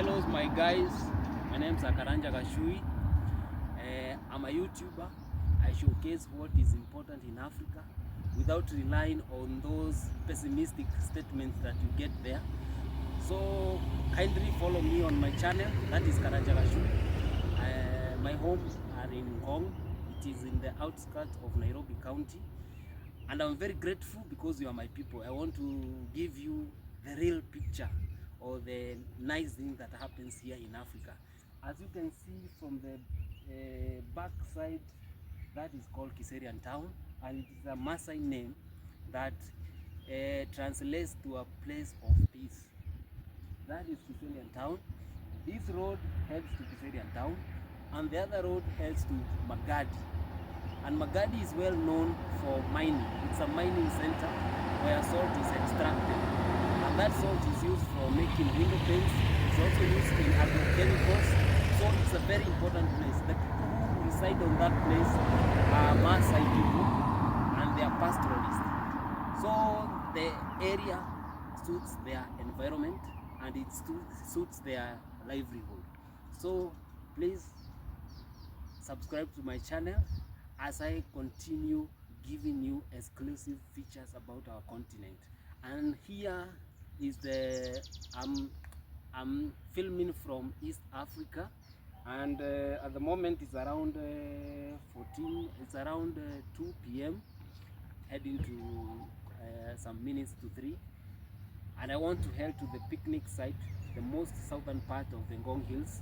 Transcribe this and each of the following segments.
Hello my guys, my name is Akaranja Gashui. I'm a YouTuber. I showcase what is important in Africa without relying on those pessimistic statements that you get there. So kindly follow me on my channel, that is Karanja Gashui. My homes are in Ngong. It is in the outskirts of Nairobi County. And I'm very grateful because you are my people. I want to give you the real picture or the nice thing that happens here in Africa. As you can see from the back side, that is called Kiserian Town, and it is a Maasai name that translates to a place of peace. That is Kiserian Town. This road heads to Kiserian Town, and the other road heads to Magadi. And Magadi is well known for mining. It's a mining center where salt is extracted. And that salt is used for making window paints. It's also used in agrochemicals. So it's a very important place. The people who reside on that place are Maasai people and they are pastoralists. So the area suits their environment and it suits their livelihood. So please subscribe to my channel as I continue giving you exclusive features about our continent. And here is I'm filming from East Africa, and at the moment it's around 2 p.m. heading to some minutes to 3, and I want to head to the picnic site, the most southern part of the Ngong Hills.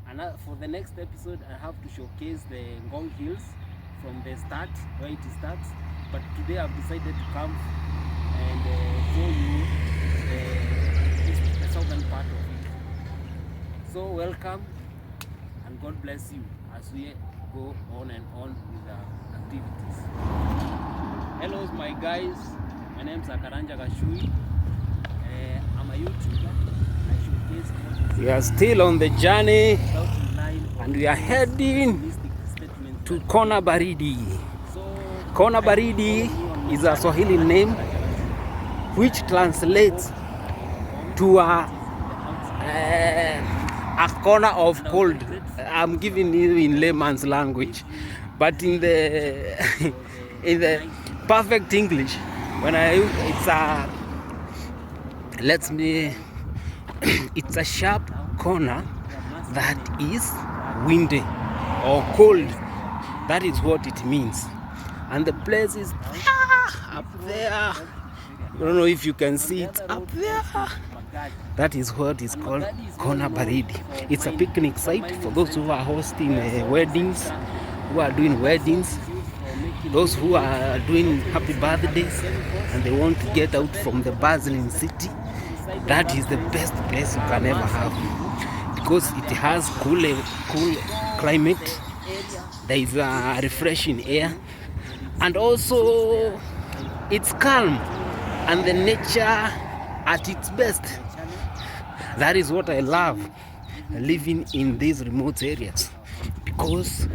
And for the next episode I have to showcase the Ngong Hills from the start, where it starts, but today I've decided to come and show you the southern part of it. So welcome and God bless you as we go on and on with our activities. Hello my guys, my name is Akaranja Gashui. I'm a YouTuber. We are still on the journey and we are heading to Kona Baridi. Kona Baridi is a Swahili name which translates to a corner of cold. I'm giving you in layman's language, but in the in the perfect English, when it's a sharp corner that is windy or cold. That is what it means. And the place is up there. I don't know if you can see it up there. That is what is called Kona Baridi. It's a picnic site for those who are hosting weddings, who are doing weddings, those who are doing happy birthdays and they want to get out from the bustling city. That is the best place you can ever have because it has cool climate. There is a refreshing air and also it's calm and the nature at its best. That is what I love living in these remote areas because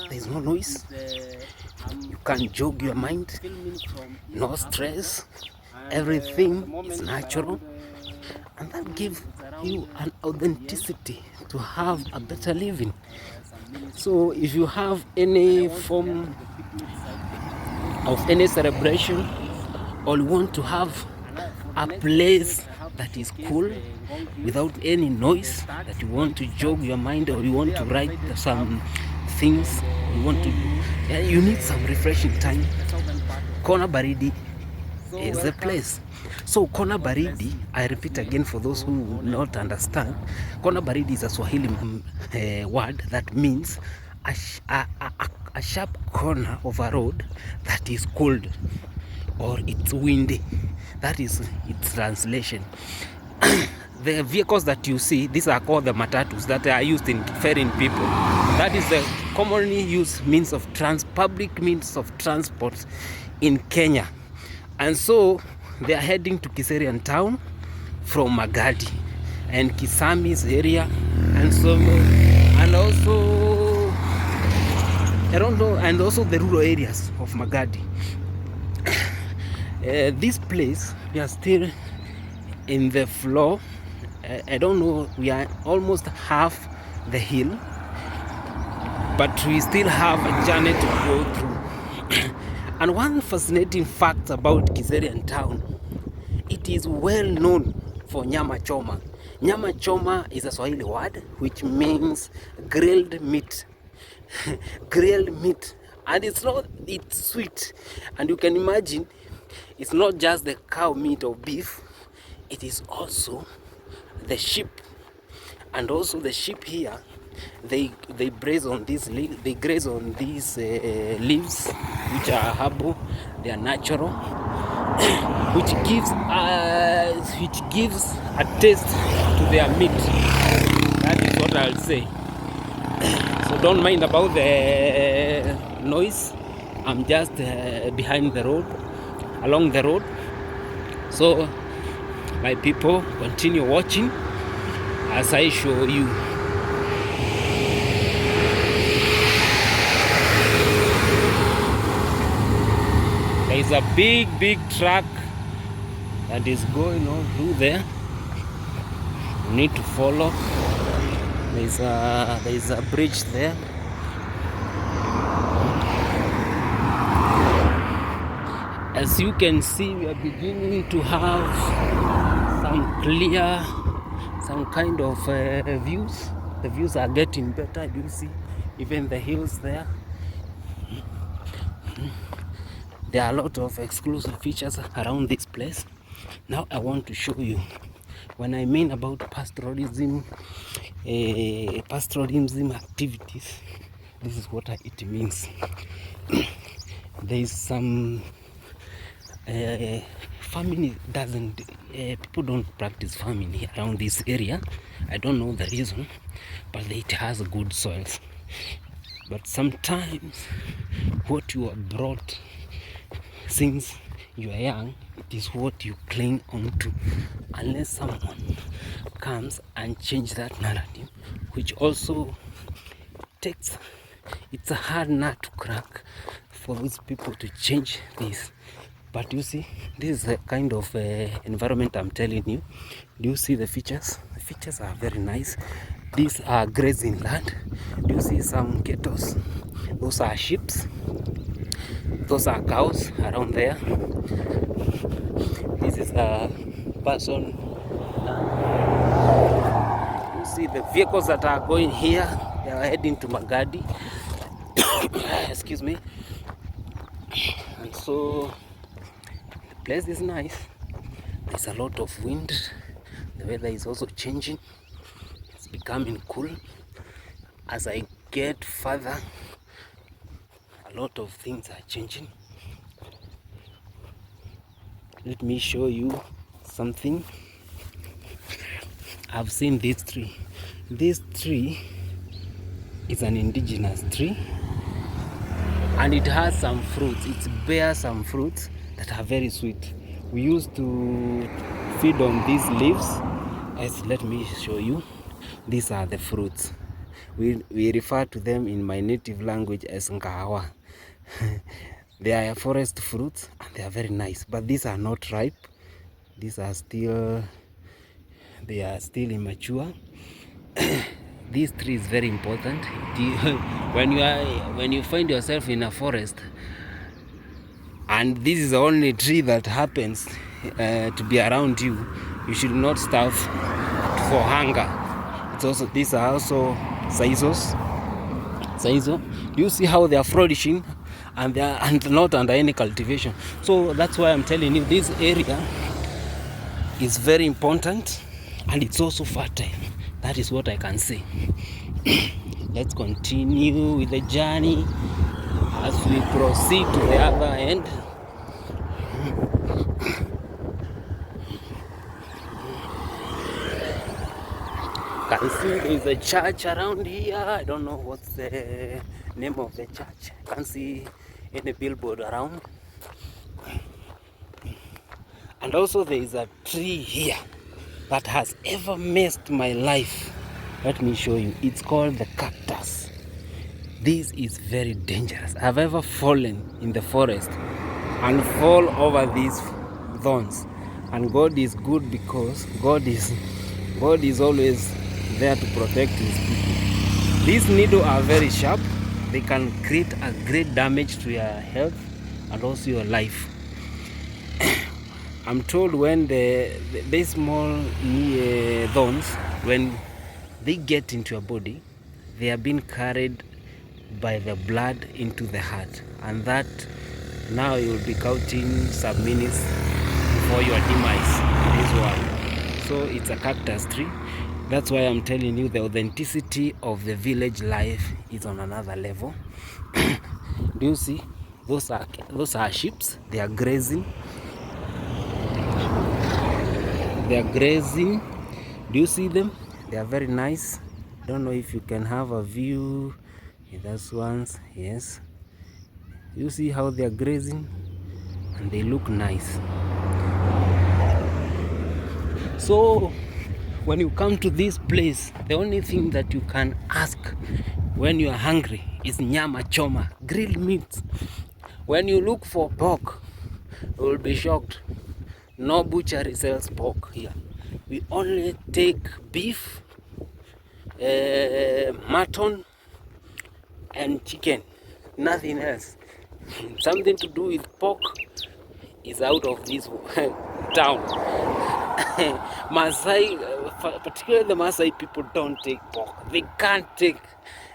there is no noise. You can jog your mind, no stress, everything is natural. And that gives you an authenticity to have a better living. So if you have any form of any celebration or you want to have a place that is cool without any noise, that you want to jog your mind or you want to write some things, you need some refreshing time, Kona Baridi is the place. So Kona Baridi, I repeat again for those who will not understand, Kona Baridi is a Swahili word that means a sharp corner of a road that is cold or it's windy. That is its translation. The vehicles that you see, these are called the matatus that are used in ferrying people. That is the commonly used means of public means of transport in Kenya. And so they are heading to Kiserian Town from Magadi and Kisami's area, and so and also the rural areas of Magadi. This place, we are still in the floor I don't know, we are almost half the hill, but we still have a journey to go through. And one fascinating fact about Kiserian town, it is well known for nyama choma. Nyama choma is a Swahili word which means grilled meat. Grilled meat, and it's sweet, and you can imagine it's not just the cow meat or beef, it is also the sheep. And also the sheep here, they graze on these leaves, leaves which are herbal, they are natural, which gives a taste to their meat. That is what I'll say. So don't mind about the noise. I'm just behind the road, along the road. So my people, continue watching as I show you. There is a big truck that is going on through there. You need to follow. There is a bridge there. As you can see, we are beginning to have some kind of views. The views are getting better. You see even the hills there. There are a lot of exclusive features around this place. Now I want to show you, when I mean about pastoralism activities, this is what it means. There is some farming people don't practice farming around this area. I don't know the reason, but it has good soils. But sometimes what you are brought since you are young, it is what you cling on to, unless someone comes and change that narrative, which also takes, it's a hard nut to crack for these people to change this. But you see, this is the kind of environment I'm telling you. Do you see the features? The features are very nice. These are grazing land. Do you see some cattle? Those are sheep. Those are cows around there. This is a person. You see the vehicles that are going here. They are heading to Magadi. Excuse me. And so the place is nice. There's a lot of wind. The weather is also changing. It's becoming cool. As I get further, a lot of things are changing. Let me show you something. I've seen this tree. This tree is an indigenous tree, and it has some fruits. It bears some fruits that are very sweet. We used to feed on these leaves. Let me show you. These are the fruits. We refer to them in my native language as ngawa. They are forest fruits and they are very nice, but these are not ripe. These are still, they are still immature. This tree is very important. When you find yourself in a forest and this is the only tree that happens to be around you, you should not starve for hunger. It's also, these are also sisal. You see how they are flourishing, and they are not under any cultivation. So that's why I'm telling you, this area is very important and it's also fertile. That is what I can say. Let's continue with the journey as we proceed to the other end. Can see there is a church around here. I don't know what's the name of the church. Can't see any billboard around. And also there is a tree here that has ever messed my life. Let me show you. It's called the cactus. This is very dangerous. I've ever fallen in the forest and fall over these thorns. And God is good because God is God is always there to protect his people. These needles are very sharp. They can create a great damage to your health and also your life. I'm told when they small thorns, when they get into your body, they are being carried by the blood into the heart, and that now you'll be counting some minutes before your demise in this world. So it's a cactus tree. That's why I'm telling you the authenticity of the village life is on another level. Do you see? Those are sheep. They are grazing. They are grazing. Do you see them? They are very nice. Don't know if you can have a view. That's ones. Yes. You see how they are grazing, and they look nice. So when you come to this place, the only thing that you can ask when you are hungry is nyama choma, grilled meat. When you look for pork, you will be shocked. No butchery sells pork here. We only take beef, mutton, and chicken. Nothing else. Something to do with pork is out of this town. Maasai, particularly the Maasai people, don't take pork. They can't take.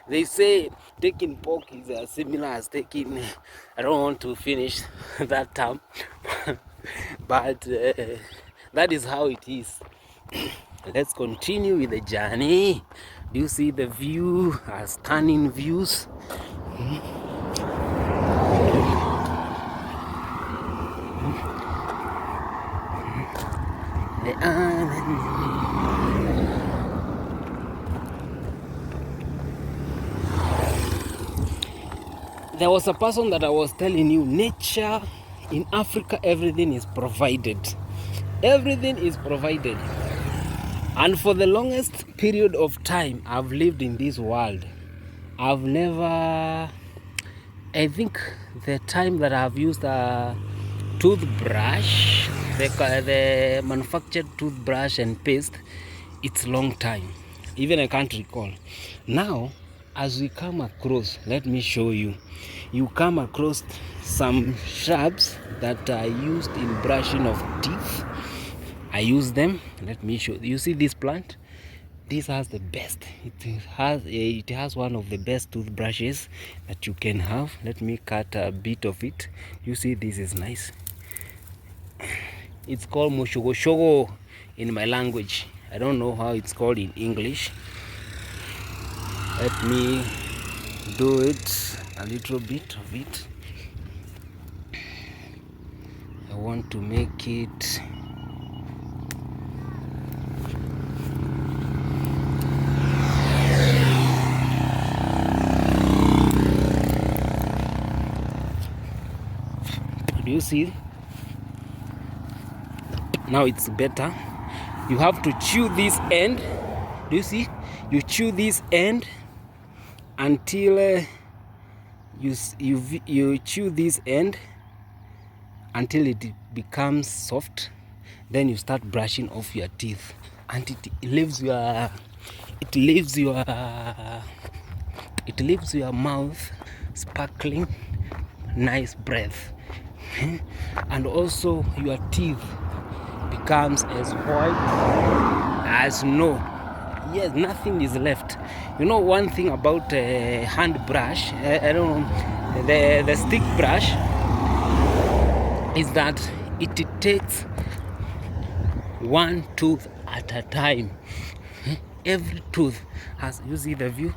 They say taking pork is as similar as taking. I don't want to finish that term, but that is how it is. Let's continue with the journey. Do you see the view? Stunning views. The island. There was a person that I was telling you, nature in Africa, everything is provided. Everything is provided. And for the longest period of time I've lived in this world, I've never, I think the time that I've used a toothbrush, the manufactured toothbrush and paste, it's long time. Even I can't recall. Now, as we come across, let me show you. You come across some shrubs that are used in brushing of teeth. I use them. Let me show you. See this plant? This has the best. It has one of the best toothbrushes that you can have. Let me cut a bit of it. You see, this is nice. It's called moshogoshogo in my language. I don't know how it's called in English. Let me do it, a little bit of it. I want to make it do you see? Now it's better. You have to chew this end. Do you see? You chew this end until you chew this end until it becomes soft. Then you start brushing off your teeth, and it leaves your mouth sparkling, nice breath, and also your teeth becomes as white as snow. Yes, nothing is left. You know one thing about a hand brush, I don't know, the stick brush, is that it takes one tooth at a time. Every tooth has, you see the view?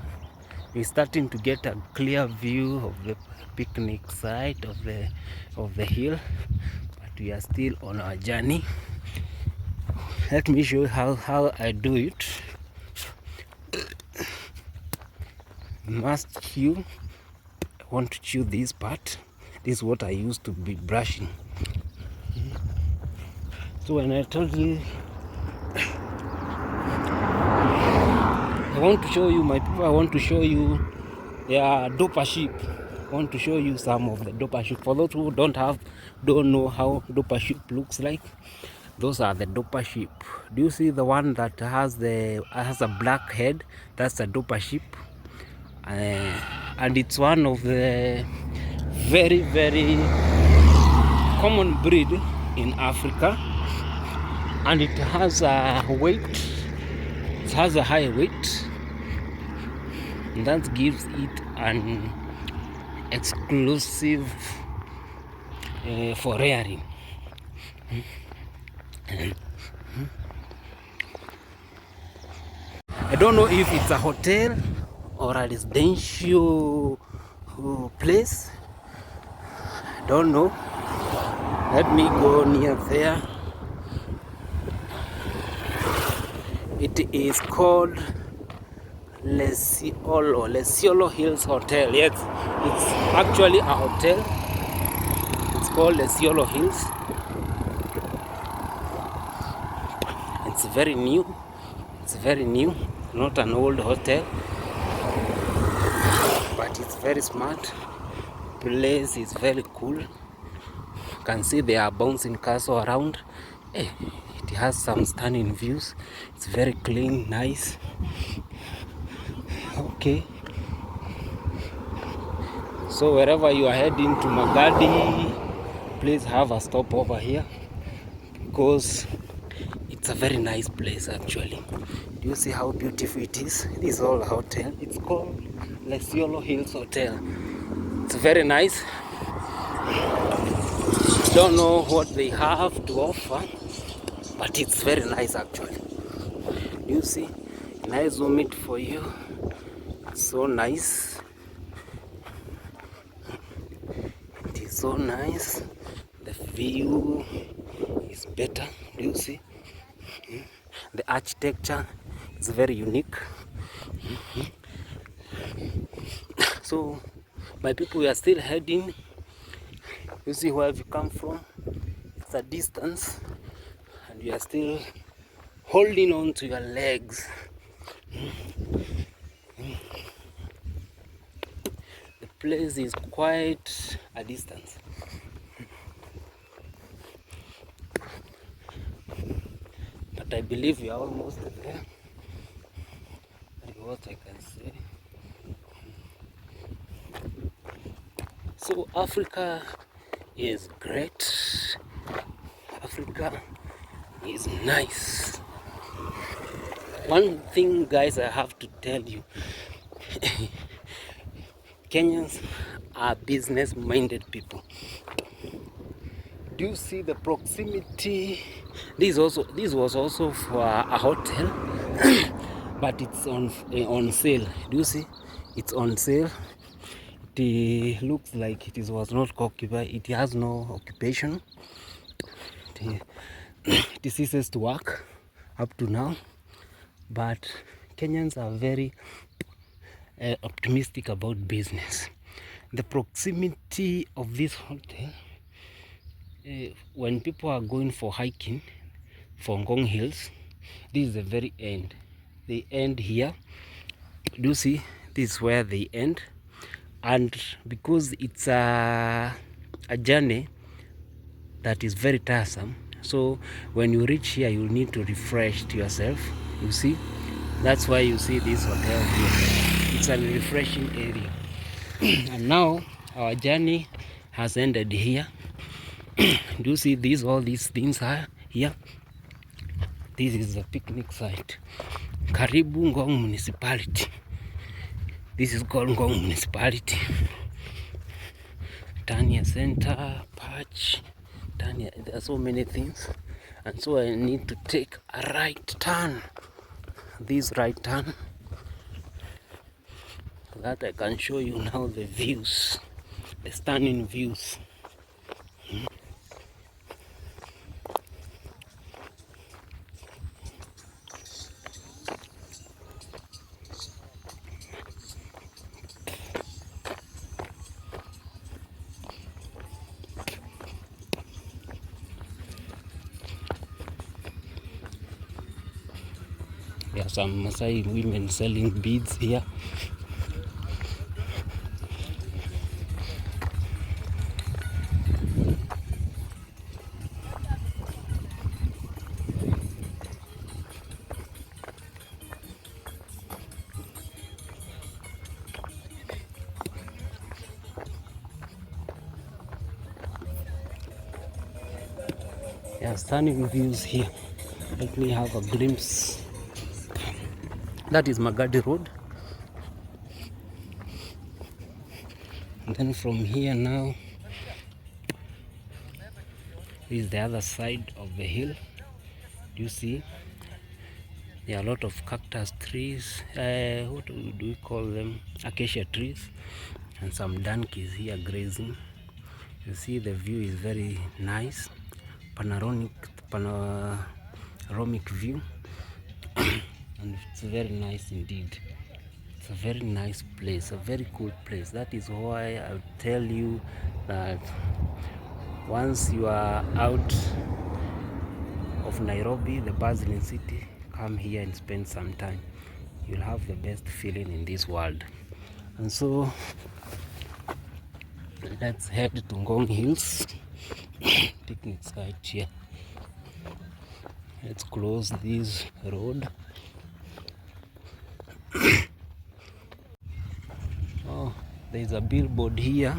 We're starting to get a clear view of the picnic site of the hill, but we are still on our journey. Let me show you how I do it. Must chew. I want to chew this part. This is what I used to be brushing. So when I told you, I want to show you, my people, I want to show you dopa sheep. I want to show you some of the dopa sheep. For those who don't know how dopa sheep looks like, Those are the doper sheep. Do you see the one that has a black head? That's a doper sheep, and it's one of the very, very common breed in Africa, and it has a weight. It has a high weight, and that gives it an exclusive for rearing. I don't know if it's a hotel or a residential place. I don't know. Let me go near there. It is called Lesiolo Hills Hotel. Yes, it's actually a hotel. It's called Lesiolo Hills. It's very new. It's very new. Not an old hotel, but it's very smart. Place is very cool. You can see there are bouncing castle around. It has some stunning views. It's very clean, nice. Okay, so wherever you are heading to Magadi, please have a stop over here, because it's a very nice place actually. Do you see how beautiful it is? This is all a hotel. It's called Lesiolo Hills Hotel. It's very nice. Don't know what they have to offer, but it's very nice actually. Do you see? Can I zoom it for you? It's so nice. It is so nice. The view is better. Do you see? The architecture is very unique. So my people, we are still heading. You see where we come from. It's a distance, and you are still holding on to your legs. The place is quite a distance. But I believe we are almost there. That is what I can say. So Africa is great. Africa is nice. One thing, guys, I have to tell you, Kenyans are business-minded people. Do you see the proximity? This was also for a hotel, but it's on sale. Do you see? It's on sale. It looks like it was not occupied. It has no occupation. It ceases to work up to now. But Kenyans are very optimistic about business. The proximity of this hotel, when people are going for hiking for Ngong Hills, this is the very end. They end here. Do you see? This is where they end. And because it's a journey that is very tiresome, so when you reach here, you need to refresh yourself. You see, that's why you see this hotel here. It's a refreshing area. And now our journey has ended here. Do you see these? All these things are here. This is the picnic site. Karibu Ngong Municipality. This is called Ngong Municipality. Tanya Center, Patch, Tanya. There are so many things, and so I need to take a right turn. This right turn, so that I can show you now the views, the stunning views. There are some Maasai women selling beads here. Yeah, stunning views here. Let me have a glimpse. That is Magadi Road. And then from here now is the other side of the hill. Do you see? There are a lot of cactus trees. What do we call them? Acacia trees. And some donkeys here grazing. You see the view is very nice. Panoramic view. And it's very nice indeed. It's a very nice place, a very cool place. That is why I'll tell you that once you are out of Nairobi, the bustling city, come here and spend some time. You'll have the best feeling in this world. And so let's head to Ngong Hills picnic site here. Let's close this road. Oh, there's a billboard here.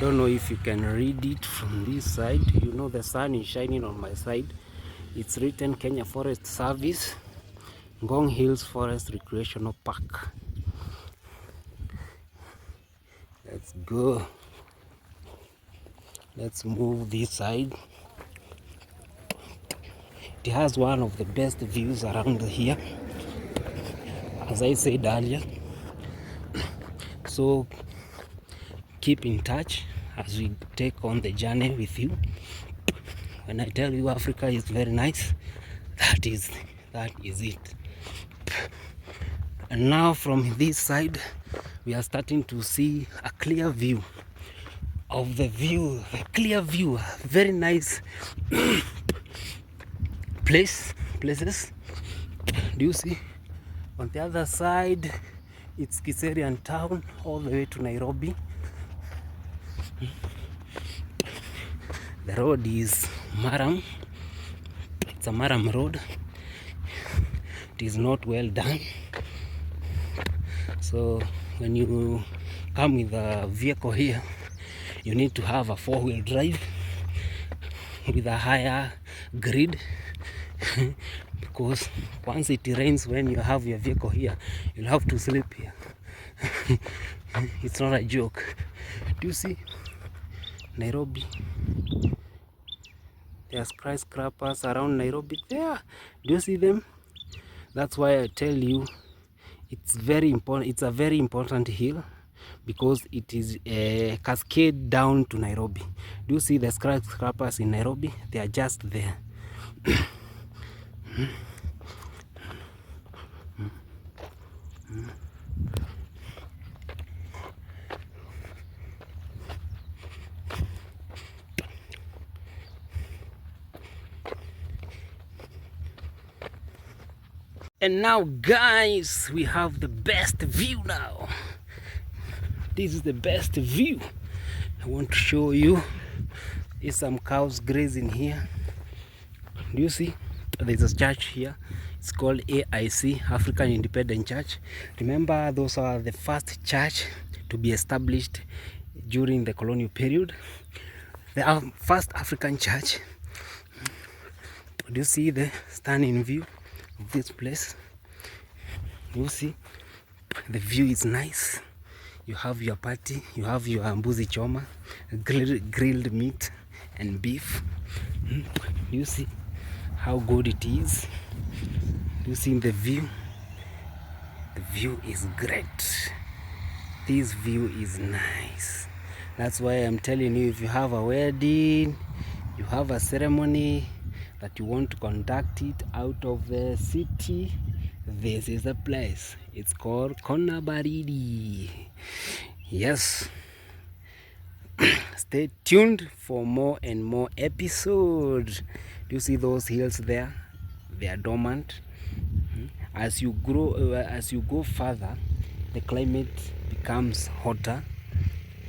Don't know if you can read it from this side. You know the sun is shining on my side. It's written Kenya Forest Service, Ngong Hills Forest Recreational Park. Let's go. Let's move this side. It has one of the best views around here, as I said earlier. So keep in touch as we take on the journey with you. When I tell you Africa is very nice, that is it. And now from this side we are starting to see a clear view of the clear view, very nice places. Do you see? On the other side it's Kiserian town all the way to Nairobi. The road is Maram. It's a Maram road. It is not well done. So when you come with a vehicle here, you need to have a 4-wheel drive with a higher grid because once it rains, when you have your vehicle here, you'll have to sleep here. It's not a joke. Do you see Nairobi? There are skyscrapers around Nairobi there. Do you see them? That's why I tell you it's very important. It's a very important hill because it is a cascade down to Nairobi. Do you see the skyscrapers in Nairobi? They are just there. And now guys, we have the best view now. This is the best view. I want to show you. There's some cows grazing here. Do you see? There's a church here. It's called AIC, African Independent Church. Remember, those are the first church to be established during the colonial period. The first African church. Do you see the stunning view of this place? You see the view is nice. You have your party, you have your mbuzi choma, grilled meat and beef. You see how good it is. You see the view? The view is great. This view is nice. That's why I'm telling you, if you have a wedding, you have a ceremony that you want to conduct it out of the city, this is the place. It's called Kona Baridi. Yes. Stay tuned for more and more episodes. Do you see those hills there? They are dormant. As you go further, the climate becomes hotter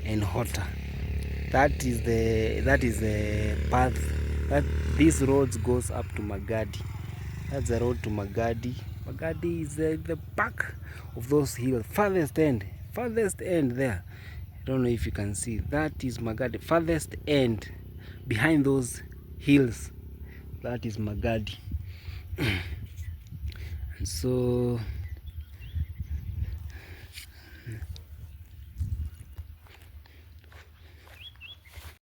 and hotter. That is the path that this road goes up to Magadi. That's the road to Magadi. Magadi is the back of those hills, farthest end there. I don't know if you can see. That is Magadi, farthest end. behind those hills, that is Magadi. And so